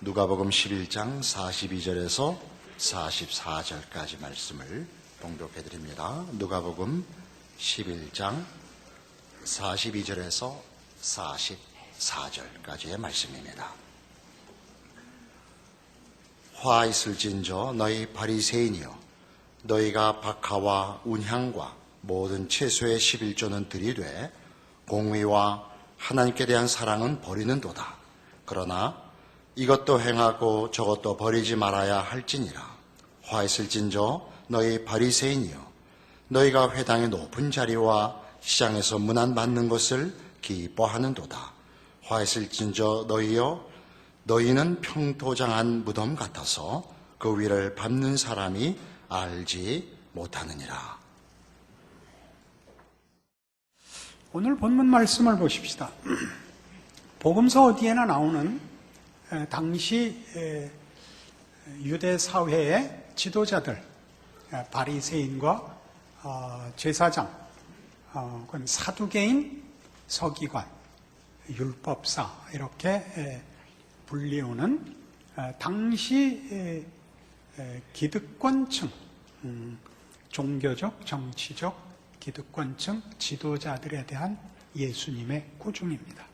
누가복음 11장 42절에서 44절까지 말씀을 봉독해 드립니다. 누가복음 11장 42절에서 44절까지의 말씀입니다. 화 있을진저 너희 바리새인이여, 너희가 박하와 운향과 모든 채소의 11조는 들이되 공의와 하나님께 대한 사랑은 버리는도다. 그러나 이것도 행하고 저것도 버리지 말아야 할지니라. 화 있을진저 너희 바리새인이여, 너희가 회당의 높은 자리와 시장에서 문안 받는 것을 기뻐하는도다. 화 있을진저 너희여, 너희는 평토장한 무덤 같아서 그 위를 밟는 사람이 알지 못하느니라. 오늘 본문 말씀을 보십시다. 복음서 어디에나 나오는 당시 유대 사회의 지도자들, 바리새인과 제사장, 사두개인, 서기관, 율법사 이렇게 불리우는 당시 기득권층, 종교적, 정치적 기득권층 지도자들에 대한 예수님의 꾸중입니다.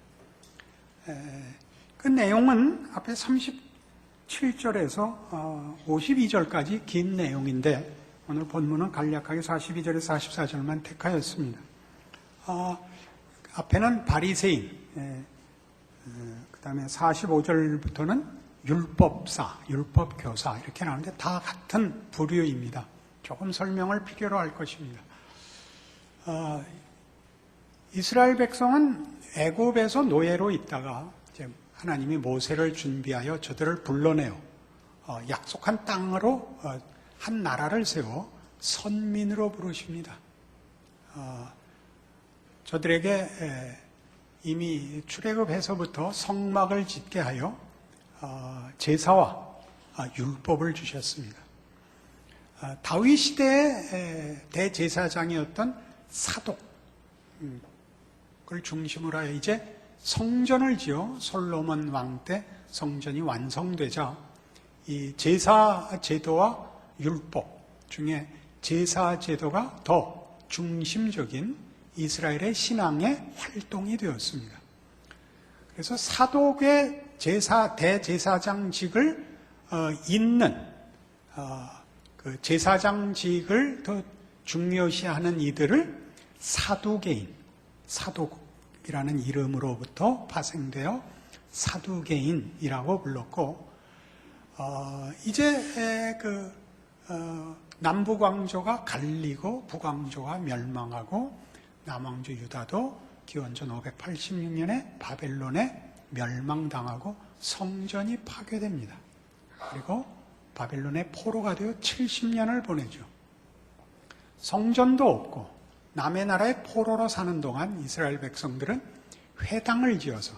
그 내용은 앞에 37절에서 52절까지 긴 내용인데 오늘 본문은 간략하게 42절에서 44절만 택하였습니다. 앞에는 바리새인, 그 다음에 45절부터는 율법사, 율법교사 이렇게 나오는데 다 같은 부류입니다. 조금 설명을 필요로 할 것입니다. 이스라엘 백성은 애굽에서 노예로 있다가 이제 하나님이 모세를 준비하여 저들을 불러내어 약속한 땅으로 한 나라를 세워 선민으로 부르십니다. 저들에게 이미 출애굽에서부터 성막을 짓게 하여 제사와 율법을 주셨습니다. 다윗 시대의 대제사장이었던 사독을 중심으로 하여 이제 성전을 지어 솔로몬 왕 때 성전이 완성되자 이 제사 제도와 율법 중에 제사 제도가 더 중심적인 이스라엘의 신앙의 활동이 되었습니다. 그래서 사독의 대제사장직을 잇는 그 제사장직을 더 중요시하는 이들을 사두개인, 사독이라는 이름으로부터 파생되어 사두개인이라고 불렀고, 이제 남북왕조가 갈리고 북왕조가 멸망하고 남왕조 유다도 기원전 586년에 바벨론에 멸망당하고 성전이 파괴됩니다. 그리고 바벨론의 포로가 되어 70년을 보내죠. 성전도 없고 남의 나라의 포로로 사는 동안 이스라엘 백성들은 회당을 지어서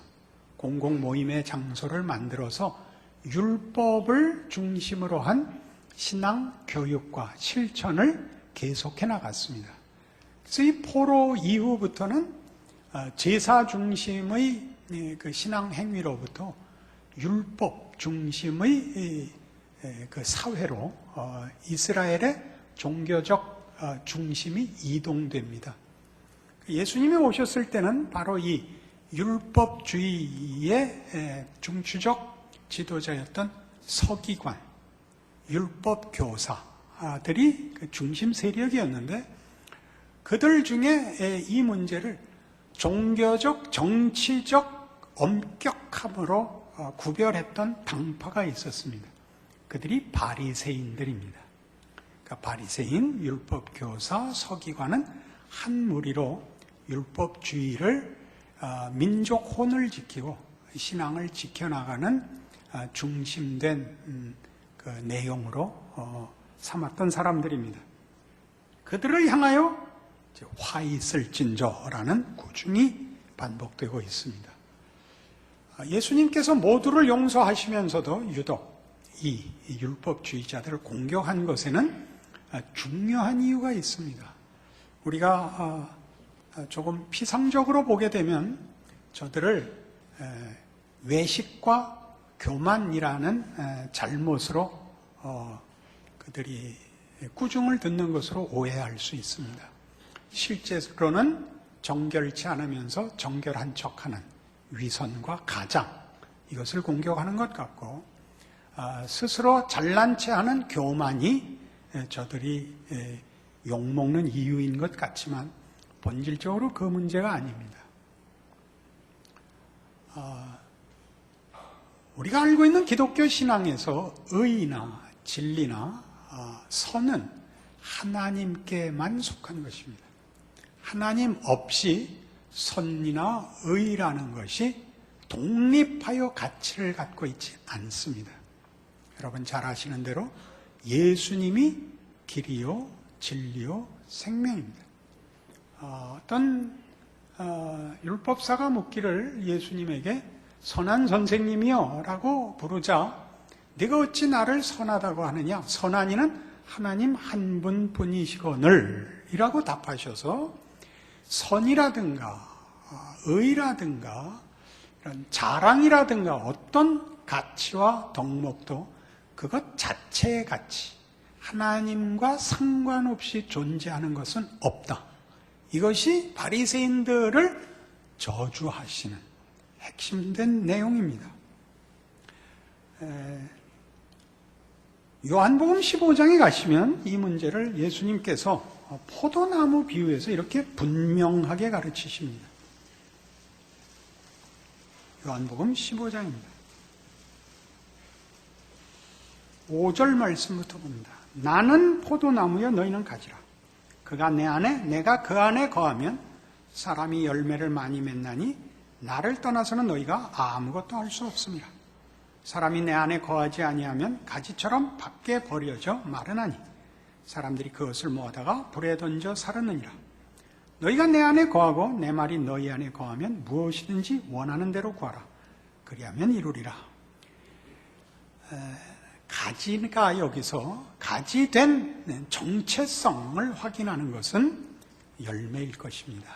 공공 모임의 장소를 만들어서 율법을 중심으로 한 신앙 교육과 실천을 계속해 나갔습니다. 그래서 이 포로 이후부터는 제사 중심의 그 신앙 행위로부터 율법 중심의 그 사회로 이스라엘의 종교적 중심이 이동됩니다. 예수님이 오셨을 때는 바로 이 율법주의의 중추적 지도자였던 서기관, 율법교사들이 그 중심 세력이었는데 그들 중에 이 문제를 종교적, 정치적 엄격함으로 구별했던 당파가 있었습니다. 그들이 바리새인들입니다. 그러니까 바리새인, 율법교사, 서기관은 한 무리로 율법주의를 민족 혼을 지키고 신앙을 지켜나가는 중심된 그 내용으로 삼았던 사람들입니다. 그들을 향하여 화 있을진저라는 꾸중이 반복되고 있습니다. 예수님께서 모두를 용서하시면서도 유독 이 율법주의자들을 공격한 것에는 중요한 이유가 있습니다. 우리가 조금 피상적으로 보게 되면 저들을 외식과 교만이라는 잘못으로 그들이 꾸중을 듣는 것으로 오해할 수 있습니다. 실제로는 정결치 않으면서 정결한 척하는 위선과 가장, 이것을 공격하는 것 같고, 스스로 잘난 체 하는 교만이 저들이 욕먹는 이유인 것 같지만 본질적으로 그 문제가 아닙니다. 우리가 알고 있는 기독교 신앙에서 의나 진리나 선은 하나님께만 속한 것입니다. 하나님 없이 선이나 의라는 것이 독립하여 가치를 갖고 있지 않습니다. 여러분 잘 아시는 대로 예수님이 길이요 진리요 생명입니다. 어떤 율법사가 묻기를 예수님에게 선한 선생님이여 라고 부르자 네가 어찌 나를 선하다고 하느냐, 선한 이는 하나님 한 분뿐이시거늘 이라고 답하셔서 선이라든가 의라든가 이런 자랑이라든가 어떤 가치와 덕목도 그것 자체의 가치, 하나님과 상관없이 존재하는 것은 없다. 이것이 바리새인들을 저주하시는 핵심된 내용입니다. 요한복음 15장에 가시면 이 문제를 예수님께서 포도나무 비유에서 이렇게 분명하게 가르치십니다. 요한복음 15장입니다. 5절 말씀부터 봅니다. 나는 포도나무여 너희는 가지라. 그가 내 안에 내가 그 안에 거하면 사람이 열매를 많이 맺나니 나를 떠나서는 너희가 아무것도 할 수 없습니다. 사람이 내 안에 거하지 아니하면 가지처럼 밖에 버려져 마르나니 사람들이 그것을 모아다가 불에 던져 사르느니라. 너희가 내 안에 거하고 내 말이 너희 안에 거하면 무엇이든지 원하는 대로 구하라. 그리하면 이루리라. 가지가 여기서 가지된 정체성을 확인하는 것은 열매일 것입니다.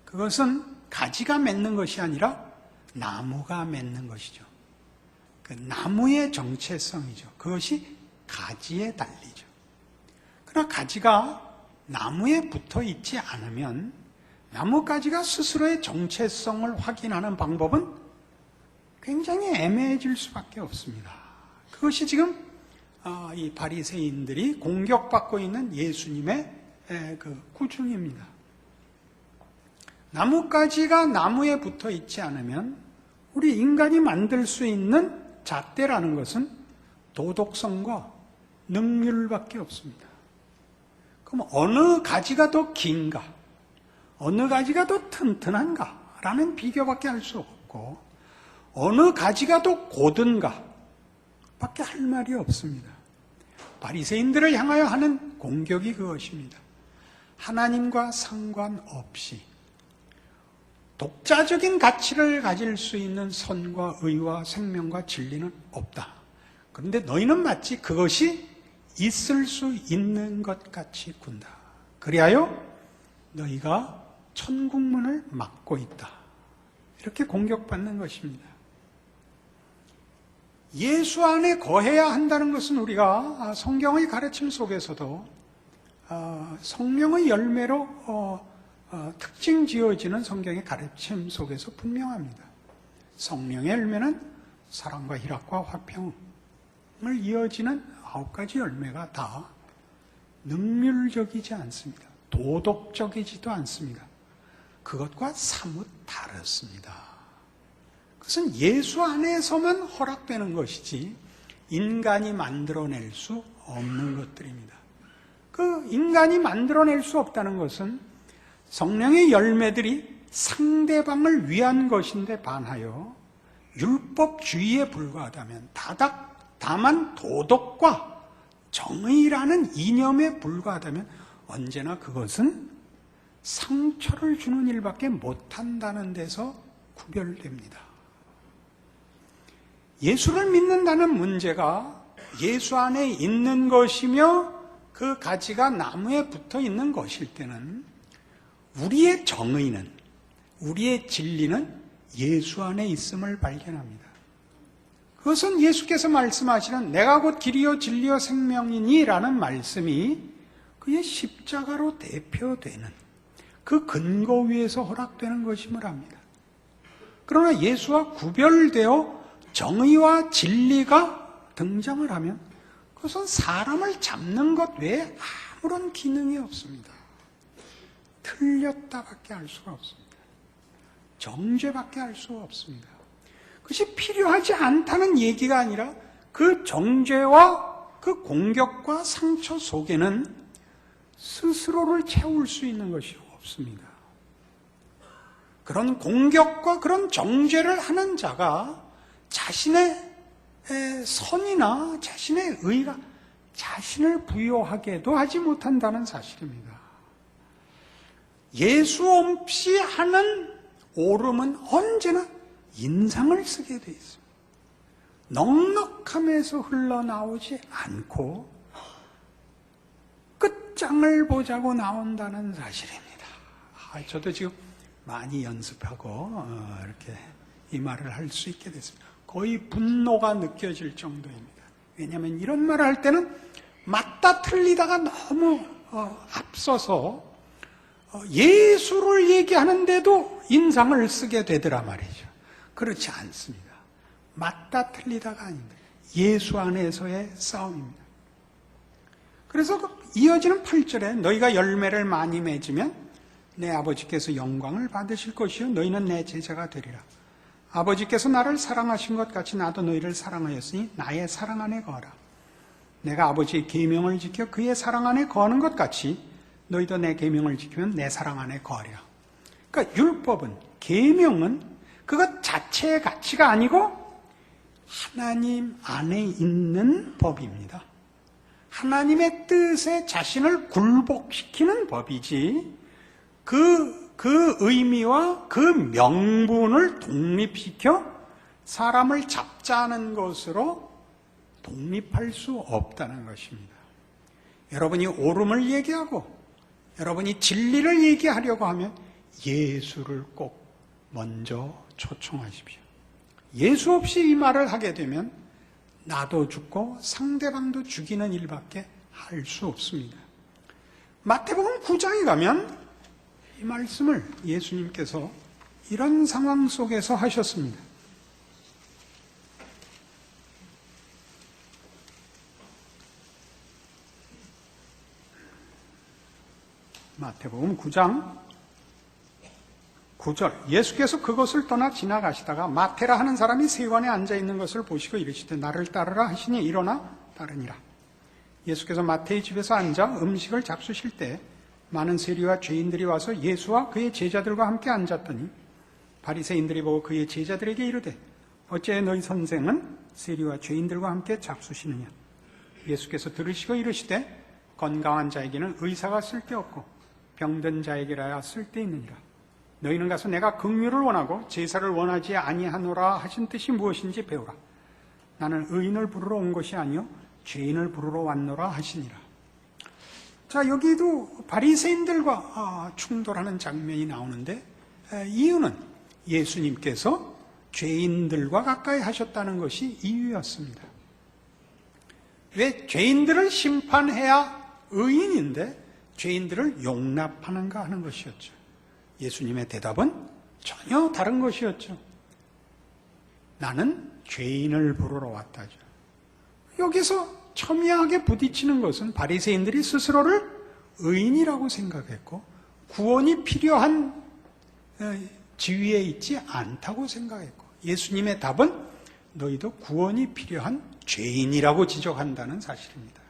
그것은 가지가 맺는 것이 아니라 나무가 맺는 것이죠. 그 나무의 정체성이죠. 그것이 가지에 달리죠. 그러나 가지가 나무에 붙어 있지 않으면 나뭇가지가 스스로의 정체성을 확인하는 방법은 굉장히 애매해질 수밖에 없습니다. 그것이 지금 이 바리새인들이 공격받고 있는 예수님의 그 꾸중입니다. 나뭇가지가 나무에 붙어 있지 않으면 우리 인간이 만들 수 있는 잣대라는 것은 도덕성과 능률밖에 없습니다. 그럼 어느 가지가 더 긴가? 어느 가지가 더 튼튼한가? 라는 비교밖에 할 수 없고 어느 가지가 더 고든가? 밖에 할 말이 없습니다. 바리새인들을 향하여 하는 공격이 그것입니다. 하나님과 상관없이 독자적인 가치를 가질 수 있는 선과 의와 생명과 진리는 없다. 그런데 너희는 마치 그것이 있을 수 있는 것 같이 군다. 그리하여 너희가 천국문을 막고 있다. 이렇게 공격받는 것입니다. 예수 안에 거해야 한다는 것은 우리가 성경의 가르침 속에서도 성령의 열매로 특징 지어지는 성경의 가르침 속에서 분명합니다. 성령의 열매는 사랑과 희락과 화평을 이어지는 9가지 열매가 다 능률적이지 않습니다. 도덕적이지도 않습니다. 그것과 사뭇 다릅니다. 그것은 예수 안에서만 허락되는 것이지 인간이 만들어낼 수 없는 것들입니다. 그 인간이 만들어낼 수 없다는 것은 성령의 열매들이 상대방을 위한 것인데 반하여 율법주의에 불과하다면 다만 도덕과 정의라는 이념에 불과하다면 언제나 그것은 상처를 주는 일밖에 못한다는 데서 구별됩니다. 예수를 믿는다는 문제가 예수 안에 있는 것이며 그 가지가 나무에 붙어 있는 것일 때는 우리의 정의는, 우리의 진리는 예수 안에 있음을 발견합니다. 그것은 예수께서 말씀하시는 내가 곧 길이요 진리요 생명이니 라는 말씀이 그의 십자가로 대표되는 그 근거 위에서 허락되는 것임을 압니다. 그러나 예수와 구별되어 정의와 진리가 등장을 하면 그것은 사람을 잡는 것 외에 아무런 기능이 없습니다. 틀렸다밖에 할 수가 없습니다. 정죄밖에 할 수가 없습니다. 그것이 필요하지 않다는 얘기가 아니라 그 정죄와 그 공격과 상처 속에는 스스로를 채울 수 있는 것이 없습니다. 그런 공격과 그런 정죄를 하는 자가 자신의 선이나 자신의 의가 자신을 부여하게도 하지 못한다는 사실입니다. 예수 없이 하는 오름은 언제나 인상을 쓰게 돼 있습니다. 넉넉함에서 흘러나오지 않고 끝장을 보자고 나온다는 사실입니다. 저도 지금 많이 연습하고 이렇게 이 말을 할 수 있게 됐습니다. 거의 분노가 느껴질 정도입니다. 왜냐하면 이런 말을 할 때는 맞다 틀리다가 너무 앞서서 예수를 얘기하는데도 인상을 쓰게 되더라 말이죠. 그렇지 않습니다. 맞다 틀리다가 아닙니다. 예수 안에서의 싸움입니다. 그래서 이어지는 8절에 너희가 열매를 많이 맺으면 내 아버지께서 영광을 받으실 것이요 너희는 내 제자가 되리라. 아버지께서 나를 사랑하신 것 같이 나도 너희를 사랑하였으니 나의 사랑 안에 거하라. 내가 아버지의 계명을 지켜 그의 사랑 안에 거하는 것 같이 너희도 내 계명을 지키면 내 사랑 안에 거하리라. 그러니까 율법은, 계명은 그것 자체의 가치가 아니고 하나님 안에 있는 법입니다. 하나님의 뜻에 자신을 굴복시키는 법이지 그 의미와 그 명분을 독립시켜 사람을 잡자는 것으로 독립할 수 없다는 것입니다. 여러분이 옳음을 얘기하고 여러분이 진리를 얘기하려고 하면 예수를 꼭 먼저 초청하십시오. 예수 없이 이 말을 하게 되면 나도 죽고 상대방도 죽이는 일밖에 할 수 없습니다. 마태복음 9장에 가면 이 말씀을 예수님께서 이런 상황 속에서 하셨습니다. 마태복음 9장 9절 예수께서 그것을 떠나 지나가시다가 마태라 하는 사람이 세관에 앉아있는 것을 보시고 이르시되 나를 따르라 하시니 일어나 따르니라. 예수께서 마태의 집에서 앉아 음식을 잡수실 때 많은 세리와 죄인들이 와서 예수와 그의 제자들과 함께 앉았더니 바리새인들이 보고 그의 제자들에게 이르되 어찌해 너희 선생은 세리와 죄인들과 함께 잡수시느냐. 예수께서 들으시고 이르시되 건강한 자에게는 의사가 쓸데없고 병든 자에게라야 쓸데있느니라. 너희는 가서 내가 긍휼을 원하고 제사를 원하지 아니하노라 하신 뜻이 무엇인지 배우라. 나는 의인을 부르러 온 것이 아니요 죄인을 부르러 왔노라 하시니라. 자, 여기도 바리새인들과 충돌하는 장면이 나오는데 이유는 예수님께서 죄인들과 가까이 하셨다는 것이 이유였습니다. 왜 죄인들을 심판해야 의인인데 죄인들을 용납하는가 하는 것이었죠. 예수님의 대답은 전혀 다른 것이었죠. 나는 죄인을 부르러 왔다죠. 여기서 첨예하게 부딪히는 것은 바리새인들이 스스로를 의인이라고 생각했고 구원이 필요한 지위에 있지 않다고 생각했고 예수님의 답은 너희도 구원이 필요한 죄인이라고 지적한다는 사실입니다.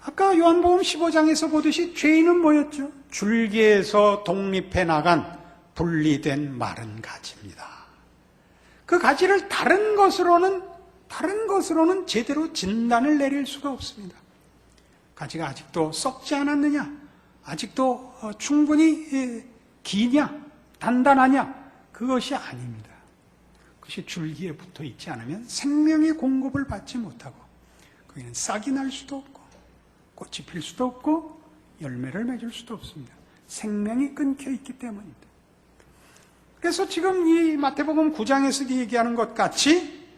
아까 요한복음 15장에서 보듯이 죄인은 뭐였죠? 줄기에서 독립해 나간 분리된 마른 가지입니다. 그 가지를 다른 것으로는 제대로 진단을 내릴 수가 없습니다. 가지가 아직도 썩지 않았느냐? 아직도 충분히 기냐? 단단하냐? 그것이 아닙니다. 그것이 줄기에 붙어 있지 않으면 생명의 공급을 받지 못하고 거기는 싹이 날 수도 없고 꽃이 필 수도 없고 열매를 맺을 수도 없습니다. 생명이 끊겨 있기 때문입니다. 그래서 지금 이 마태복음 9장에서 얘기하는 것 같이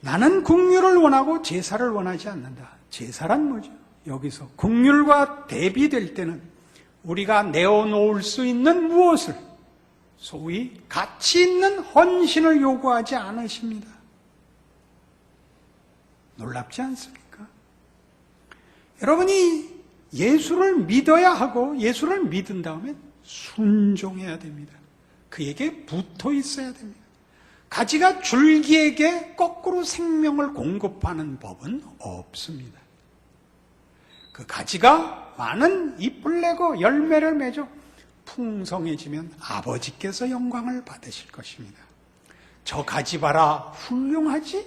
나는 긍휼을 원하고 제사를 원하지 않는다. 제사란 뭐죠? 여기서 긍휼과 대비될 때는 우리가 내어놓을 수 있는 무엇을, 소위 가치 있는 헌신을 요구하지 않으십니다. 놀랍지 않습니까? 여러분이 예수를 믿어야 하고 예수를 믿은 다음에 순종해야 됩니다. 그에게 붙어 있어야 됩니다. 가지가 줄기에게 거꾸로 생명을 공급하는 법은 없습니다. 그 가지가 많은 잎을 내고 열매를 맺어 풍성해지면 아버지께서 영광을 받으실 것입니다. 저 가지 봐라, 훌륭하지?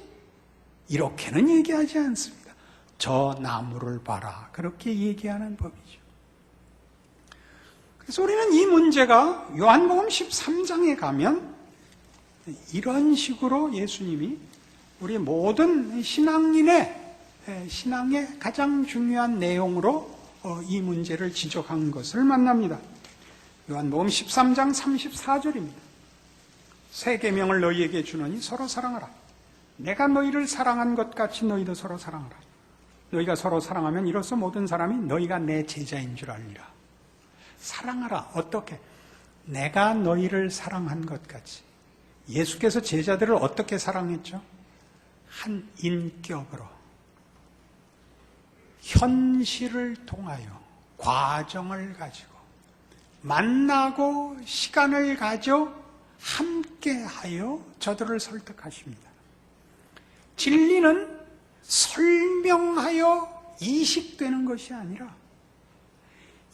이렇게는 얘기하지 않습니다. 저 나무를 봐라, 그렇게 얘기하는 법이죠. 그래서 우리는 이 문제가 요한복음 13장에 가면 이런 식으로 예수님이 우리 모든 신앙인의 신앙의 가장 중요한 내용으로 이 문제를 지적한 것을 만납니다. 요한복음 13장 34절입니다. 새 계명을 너희에게 주노니 서로 사랑하라. 내가 너희를 사랑한 것 같이 너희도 서로 사랑하라. 너희가 서로 사랑하면 이로써 모든 사람이 너희가 내 제자인 줄 알리라. 사랑하라. 어떻게? 내가 너희를 사랑한 것 같이. 예수께서 제자들을 어떻게 사랑했죠? 한 인격으로, 현실을 통하여, 과정을 가지고, 만나고 시간을 가져 함께하여 저들을 설득하십니다. 진리는 설명하여 이식되는 것이 아니라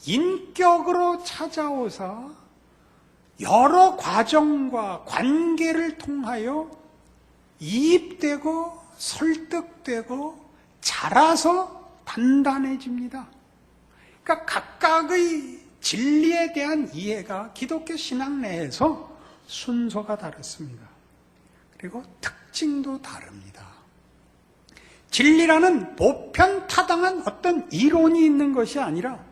인격으로 찾아오사 여러 과정과 관계를 통하여 이입되고 설득되고 자라서 단단해집니다. 그러니까 각각의 진리에 대한 이해가 기독교 신앙 내에서 순서가 다릅니다. 그리고 특징도 다릅니다. 진리라는 보편타당한 어떤 이론이 있는 것이 아니라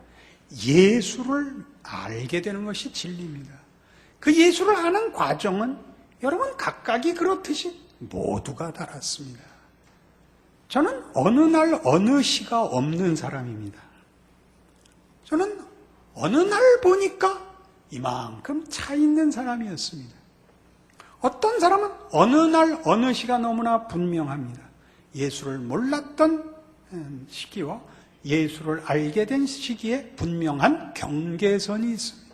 예수를 알게 되는 것이 진리입니다. 그 예수를 아는 과정은 여러분 각각이 그렇듯이 모두가 달았습니다. 저는 어느 날 어느 시가 없는 사람입니다. 저는 어느 날 보니까 이만큼 차 있는 사람이었습니다. 어떤 사람은 어느 날 어느 시가 너무나 분명합니다. 예수를 몰랐던 시기와 예수를 알게 된 시기에 분명한 경계선이 있습니다.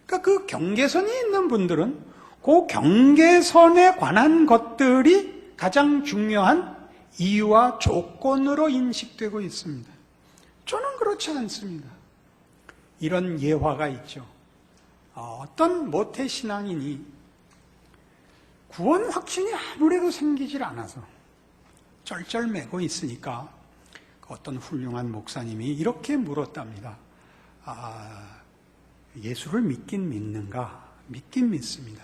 그러니까 그 경계선이 있는 분들은 그 경계선에 관한 것들이 가장 중요한 이유와 조건으로 인식되고 있습니다. 저는 그렇지 않습니다. 이런 예화가 있죠. 어떤 모태신앙인이 구원 확신이 아무래도 생기질 않아서 쩔쩔매고 있으니까 어떤 훌륭한 목사님이 이렇게 물었답니다. 예수를 믿긴 믿는가? 믿긴 믿습니다.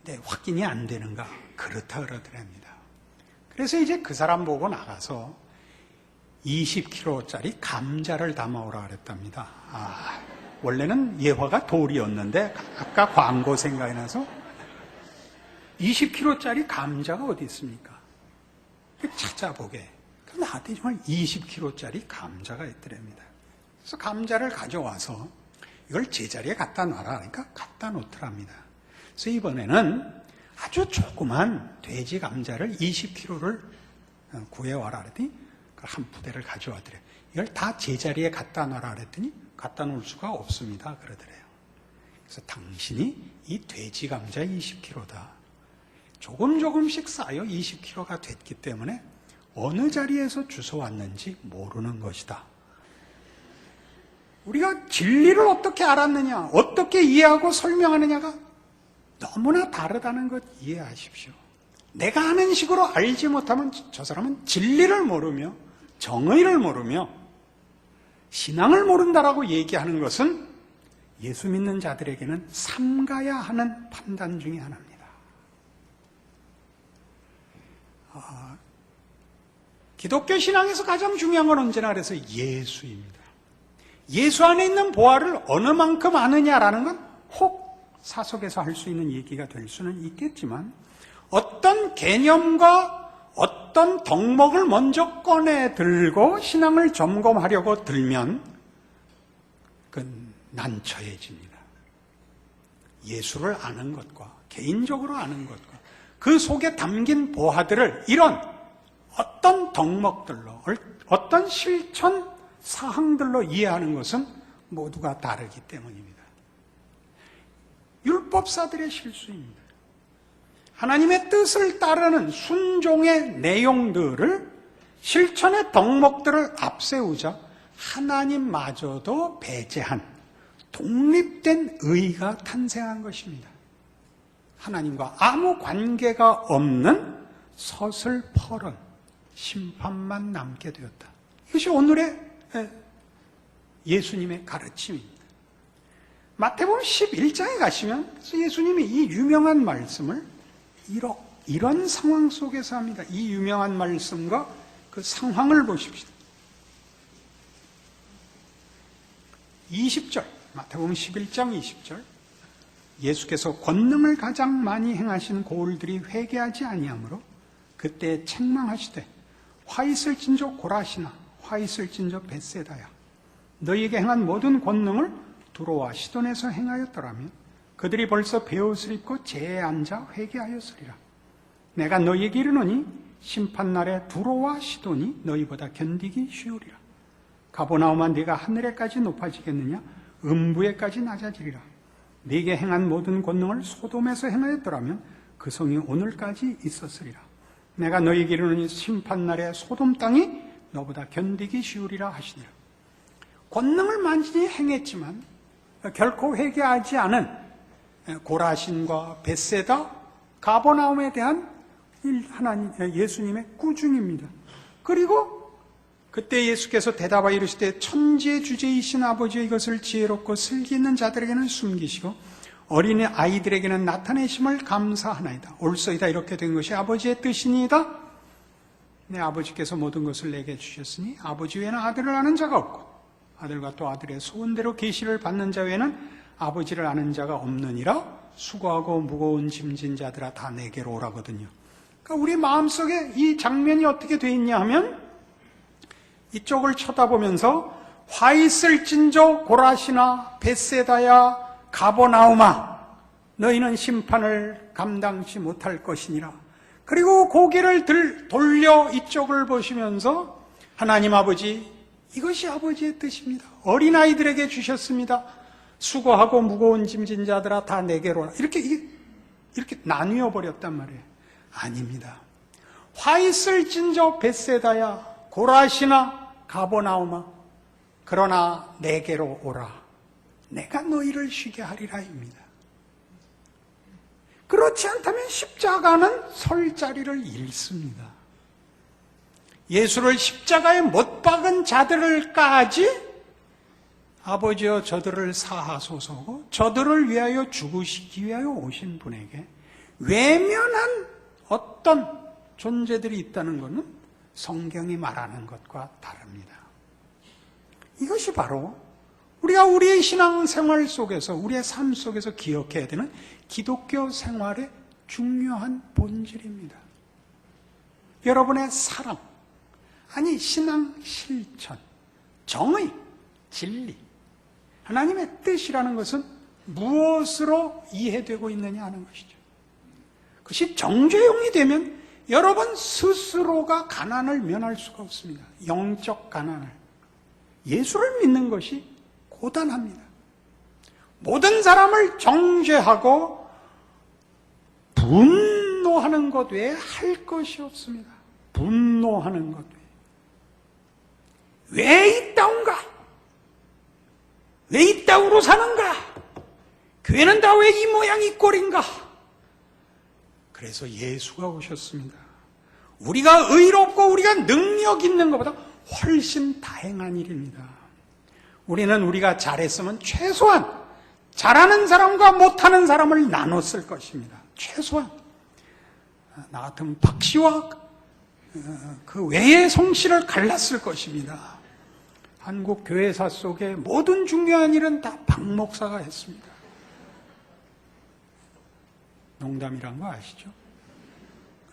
근데 확인이 안 되는가? 그렇다 그러더랍니다. 그래서 이제 그 사람 보고 나가서 20kg짜리 감자를 담아오라 그랬답니다. 원래는 예화가 돌이었는데 아까 광고 생각이 나서 20kg짜리 감자가 어디 있습니까? 찾아보게. 나한테 정말 20kg짜리 감자가 있더랍니다. 그래서 감자를 가져와서 이걸 제자리에 갖다 놔라. 그러니까 갖다 놓더랍니다. 그래서 이번에는 아주 조그만 돼지 감자를 20kg를 구해와라 그랬더니 한 부대를 가져와더래요. 이걸 다 제자리에 갖다 놔라 그랬더니 갖다 놓을 수가 없습니다. 그러더래요. 그래서 당신이 이 돼지 감자 20kg다. 조금씩 쌓여 20kg가 됐기 때문에 어느 자리에서 주워왔는지 모르는 것이다. 우리가 진리를 어떻게 알았느냐, 어떻게 이해하고 설명하느냐가 너무나 다르다는 것 이해하십시오. 내가 하는 식으로 알지 못하면 저 사람은 진리를 모르며 정의를 모르며 신앙을 모른다라고 얘기하는 것은 예수 믿는 자들에게는 삼가야 하는 판단 중에 하나입니다. 기독교 신앙에서 가장 중요한 건 언제나 그래서 예수입니다. 예수 안에 있는 보화를 어느 만큼 아느냐라는 건 혹 사석에서 할 수 있는 얘기가 될 수는 있겠지만 어떤 개념과 어떤 덕목을 먼저 꺼내 들고 신앙을 점검하려고 들면 그건 난처해집니다. 예수를 아는 것과 개인적으로 아는 것과 그 속에 담긴 보화들을 이런 어떤 덕목들로, 어떤 실천 사항들로 이해하는 것은 모두가 다르기 때문입니다. 율법사들의 실수입니다. 하나님의 뜻을 따르는 순종의 내용들을, 실천의 덕목들을 앞세우자 하나님마저도 배제한 독립된 의가 탄생한 것입니다. 하나님과 아무 관계가 없는 서슬퍼런 심판만 남게 되었다. 이것이 오늘의 예수님의 가르침입니다. 마태복음 11장에 가시면 예수님이 이 유명한 말씀을 이런 상황 속에서 합니다. 이 유명한 말씀과 그 상황을 보십시오. 20절, 마태복음 11장 20절. 예수께서 권능을 가장 많이 행하신 고을들이 회개하지 아니하므로 그때 책망하시되 화 있을진저 고라시나 화 있을진저 벳세다야 너희에게 행한 모든 권능을 두로와 시돈에서 행하였더라면 그들이 벌써 베옷을 입고 재에 앉아 회개하였으리라. 내가 너희에게 이르노니 심판날에 두로와 시돈이 너희보다 견디기 쉬우리라. 가버나움아 네가 하늘에까지 높아지겠느냐 음부에까지 낮아지리라. 네게 행한 모든 권능을 소돔에서 행하였더라면 그 성이 오늘까지 있었으리라. 내가 너희에게 이르노니 심판날에 소돔 땅이 너보다 견디기 쉬우리라 하시니라. 권능을 많이 행했지만 결코 회개하지 않은 고라신과 벳세다, 가버나움에 대한 예수님의 꾸중입니다. 그리고 그때 예수께서 대답하여 이르시되 천지의 주제이신 아버지의 이것을 지혜롭고 슬기 있는 자들에게는 숨기시고 어린이 아이들에게는 나타내심을 감사하나이다. 옳소이다. 이렇게 된 것이 아버지의 뜻이니이다. 내 아버지께서 모든 것을 내게 주셨으니 아버지 외에는 아들을 아는 자가 없고 아들과 또 아들의 소원대로 계시를 받는 자 외에는 아버지를 아는 자가 없느니라. 수고하고 무거운 짐진 자들아 다 내게로 오라거든요. 그러니까 우리 마음속에 이 장면이 어떻게 되어 있냐 하면 이쪽을 쳐다보면서 화 있을진저 고라시나 벳세다야 가버나움아 너희는 심판을 감당치 못할 것이니라. 그리고 고개를 돌려 이쪽을 보시면서 하나님 아버지 이것이 아버지의 뜻입니다. 어린아이들에게 주셨습니다. 수고하고 무거운 짐진 자들아 다 내게로 오라. 이렇게 나뉘어 버렸단 말이에요. 아닙니다. 화 있을진저 벳세다야 고라시나 가버나움아 그러나 내게로 오라. 내가 너희를 쉬게 하리라입니다. 그렇지 않다면 십자가는 설 자리를 잃습니다. 예수를 십자가에 못 박은 자들을까지 아버지여 저들을 사하소서고 저들을 위하여 죽으시기 위하여 오신 분에게 외면한 어떤 존재들이 있다는 것은 성경이 말하는 것과 다릅니다. 이것이 바로 우리가 우리의 신앙생활 속에서 우리의 삶 속에서 기억해야 되는 기독교 생활의 중요한 본질입니다. 여러분의 사랑, 아니 신앙 실천, 정의, 진리, 하나님의 뜻이라는 것은 무엇으로 이해되고 있느냐 하는 것이죠. 그것이 정죄용이 되면 여러분 스스로가 가난을 면할 수가 없습니다. 영적 가난을. 예수를 믿는 것이 고단합니다. 모든 사람을 정죄하고 분노하는 것 외에 할 것이 없습니다. 분노하는 것 외에. 왜 이따운가? 왜 이따구로 사는가? 교회는 다 왜 이 모양 이 꼴인가? 그래서 예수가 오셨습니다. 우리가 의롭고 우리가 능력 있는 것보다 훨씬 다행한 일입니다. 우리는 우리가 잘했으면 최소한 잘하는 사람과 못하는 사람을 나눴을 것입니다. 최소한 나 같은 박 씨와 그 외의 송 씨를 갈랐을 것입니다. 한국 교회사 속의 모든 중요한 일은 다 박 목사가 했습니다. 농담이란 거 아시죠?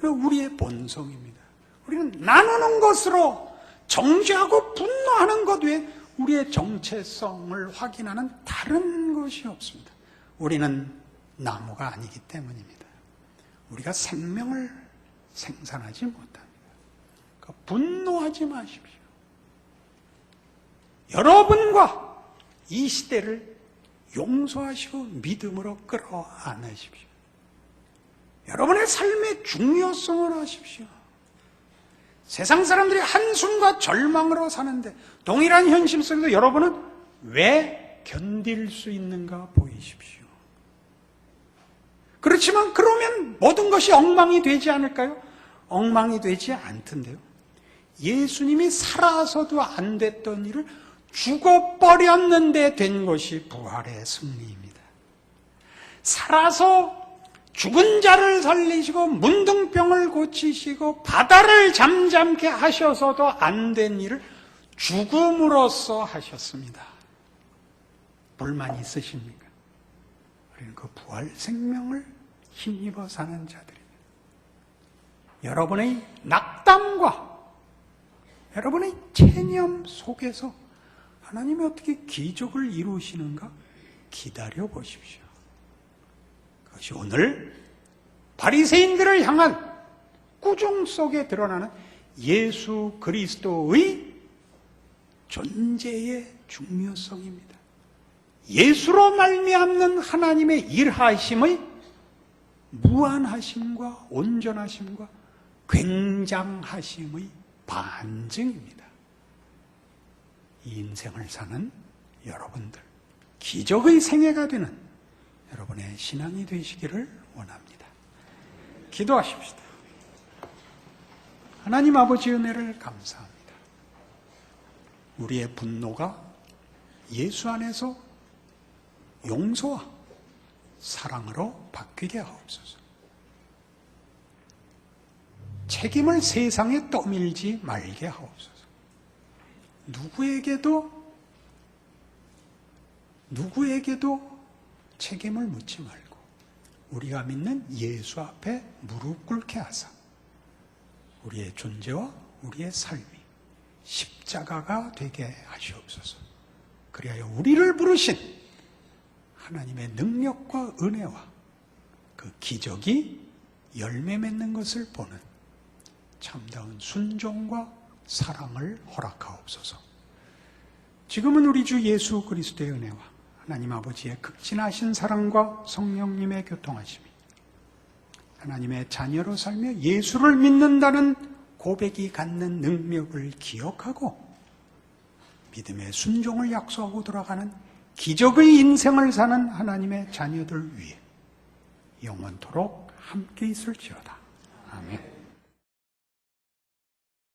우리의 본성입니다. 우리는 나누는 것으로 정죄하고 분노하는 것 외에 우리의 정체성을 확인하는 다른 것이 없습니다. 우리는 나무가 아니기 때문입니다. 우리가 생명을 생산하지 못합니다. 그러니까 분노하지 마십시오. 여러분과 이 시대를 용서하시고 믿음으로 끌어안으십시오. 여러분의 삶의 중요성을 아십시오. 세상 사람들이 한숨과 절망으로 사는데 동일한 현실 속에서 여러분은 왜 견딜 수 있는가 보이십시오. 그렇지만 그러면 모든 것이 엉망이 되지 않을까요? 엉망이 되지 않던데요. 예수님이 살아서도 안 됐던 일을 죽어버렸는데 된 것이 부활의 승리입니다. 살아서 죽은 자를 살리시고 문둥병을 고치시고 바다를 잠잠케 하셔서도 안 된 일을 죽음으로써 하셨습니다. 불만 있으십니까? 우리는 그 부활 생명을 힘입어 사는 자들입니다. 여러분의 낙담과 여러분의 체념 속에서 하나님이 어떻게 기적을 이루시는가 기다려 보십시오. 그것이 오늘 바리새인들을 향한 꾸중 속에 드러나는 예수 그리스도의 존재의 중요성입니다. 예수로 말미암는 하나님의 일하심의 무한하심과 온전하심과 굉장하심의 반증입니다. 이 인생을 사는 여러분들, 기적의 생애가 되는 여러분의 신앙이 되시기를 원합니다. 기도하십시다. 하나님 아버지 은혜를 감사합니다. 우리의 분노가 예수 안에서 용서와 사랑으로 바뀌게 하옵소서. 책임을 세상에 떠밀지 말게 하옵소서. 누구에게도 책임을 묻지 말고 우리가 믿는 예수 앞에 무릎 꿇게 하사 우리의 존재와 우리의 삶이 십자가가 되게 하시옵소서. 그리하여 우리를 부르신 하나님의 능력과 은혜와 그 기적이 열매 맺는 것을 보는 참다운 순종과 사랑을 허락하옵소서. 지금은 우리 주 예수 그리스도의 은혜와 하나님 아버지의 극진하신 사랑과 성령님의 교통하심이 하나님의 자녀로 살며 예수를 믿는다는 고백이 갖는 능력을 기억하고 믿음의 순종을 약속하고 돌아가는 기적의 인생을 사는 하나님의 자녀들 위해 영원토록 함께 있을지어다. 아멘.